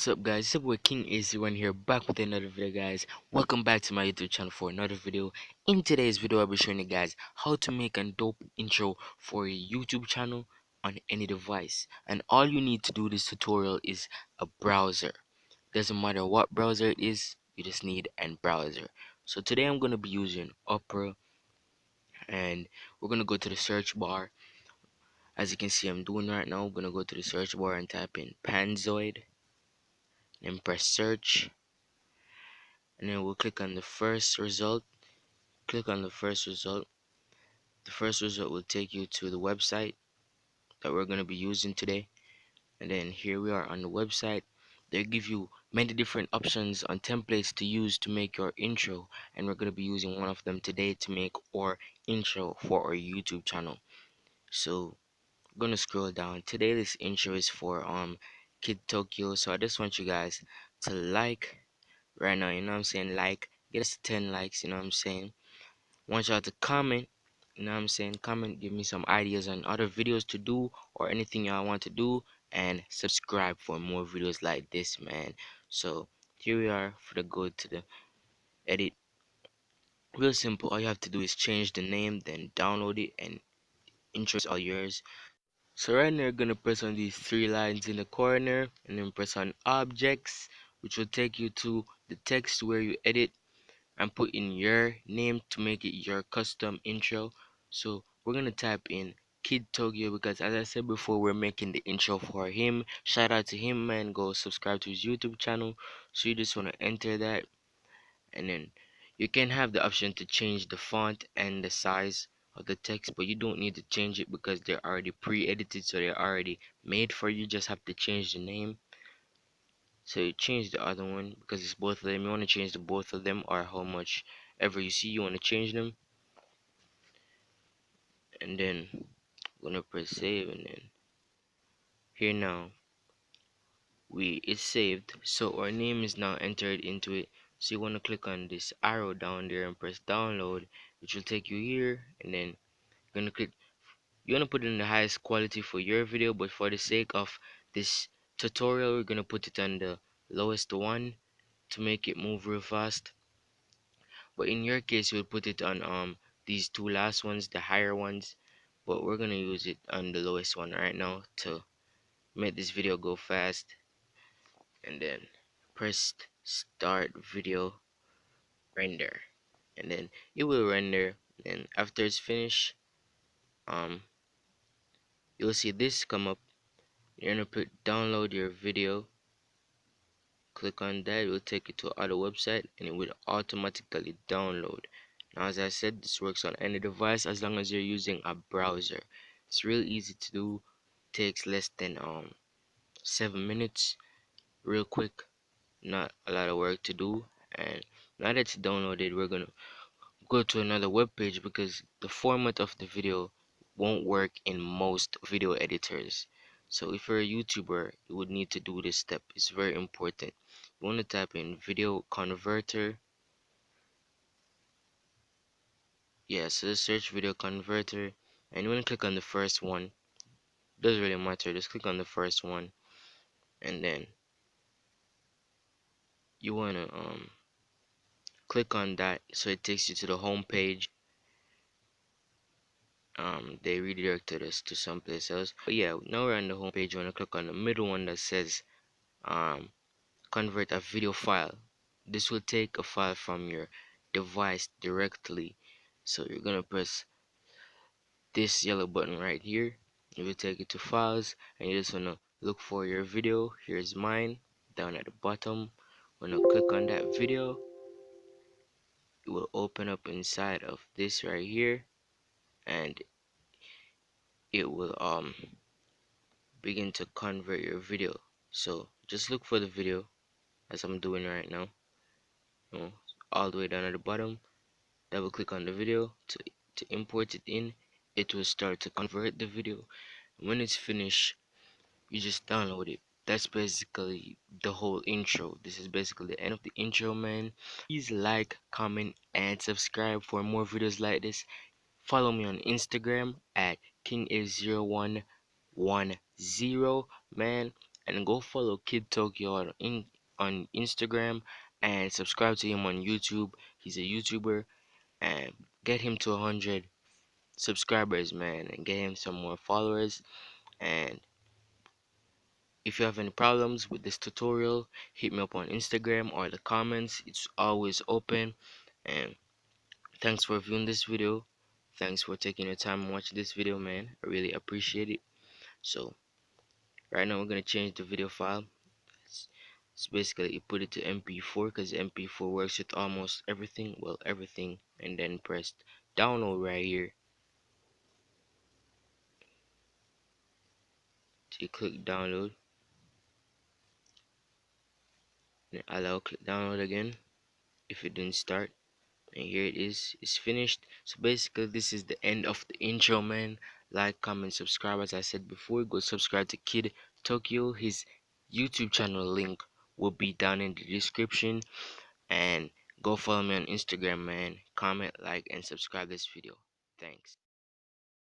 What's up, guys? It's your boy King AC1 here, back with another video, guys. Welcome back to my YouTube channel for another video. In today's video, I'll be showing you guys how to make a dope intro for a YouTube channel on any device. And all you need to do this tutorial is a browser. Doesn't matter what browser it is, you just need a browser. So today I'm gonna be using Opera, and we're gonna go to the search bar. As you can see, I'm doing right now. I'm gonna go to the search bar and type in Panzoid, and press search. And then we'll click on the first result. Click on the first result. The first result will take you to the website that we're going to be using today. And then here we are on the website. They give you many different options on templates to use to make your intro, and we're going to be using one of them today to make our intro for our YouTube channel. So I'm going to scroll down. Today this intro is for Kid Tokyo. So I just want you guys to like right now, you know what I'm saying? Like, get us to 10 likes, you know what I'm saying? Want y'all to comment, you know what I'm saying? Comment, give me some ideas on other videos to do or anything y'all want to do, and subscribe for more videos like this, man. So here we are for the go to the edit. Real simple. All you have to do is change the name, then download it, and intro is all yours. So right now you're gonna press on these three lines in the corner, and then press on objects, which will take you to the text where you edit and put in your name to make it your custom intro. So we're gonna type in Kid Tokyo because, as I said before, we're making the intro for him. Shout out to him, man. Go subscribe to his YouTube channel. So you just want to enter that, and then you can have the option to change the font and the size of the text, but you don't need to change it because they're already pre-edited, so they're already made for you. Just have to change the name. So you change the other one because it's both of them. You want to change the both of them, or how much ever you see you want to change them. And then I'm gonna press save, and then here now it's saved. So our name is now entered into it. So you want to click on this arrow down there and press download, which will take you here. And then you're gonna click, you want to put it in the highest quality for your video, but for the sake of this tutorial, we're gonna put it on the lowest one to make it move real fast. But in your case, you'll put it on these two last ones, the higher ones. But we're gonna use it on the lowest one right now to make this video go fast. And then press start video render, and then it will render. And after it's finished, you'll see this come up. You're gonna put download your video. Click on that, it will take you to other website, and it will automatically download. Now, as I said, this works on any device as long as you're using a browser. It's real easy to do, takes less than 7 minutes, real quick, not a lot of work to do. And now that it's downloaded, we're gonna go to another web page because the format of the video won't work in most video editors. So if you're a YouTuber, you would need to do this step. It's very important. You want to type in video converter. Yeah, so search video converter, and you want to click on the first one. Doesn't really matter, just click on the first one, and then you want to click on that so it takes you to the home page. They redirected us to someplace else, but yeah, now we're on the home page. You want to click on the middle one that says convert a video file. This will take a file from your device directly, so you're gonna press this yellow button right here. It will take you to files, and you just wanna look for your video. Here's mine down at the bottom. When I click on that video, it will open up inside of this right here, and it will begin to convert your video. So just look for the video as I'm doing right now, you know, all the way down at the bottom. Double click on the video to import it in. It will start to convert the video. When it's finished, you just download it. That's basically the whole intro. This is basically the end of the intro, man. Please like, comment, and subscribe for more videos like this. Follow me on Instagram at king0110, man. and go follow Kid Tokyo on Instagram and subscribe to him on YouTube. He's a YouTuber, and get him to 100 subscribers, man, and get him some more followers. And if you have any problems with this tutorial, hit me up on Instagram or the comments. It's always open. And thanks for viewing this video. Thanks for taking your time and watching this video, man. I really appreciate it. So right now we're gonna change the video file. It's basically you put it to MP4 because MP4 works with almost everything. Well, everything, and then press download right here. So you click download, and allow click download again if it didn't start. And here it is, it's finished. So basically this is the end of the intro, man. Like, comment, subscribe. As I said before, go subscribe to Kid Tokyo. His YouTube channel link will be down in the description, and go follow me on Instagram, man. Comment, like, and subscribe this video. Thanks.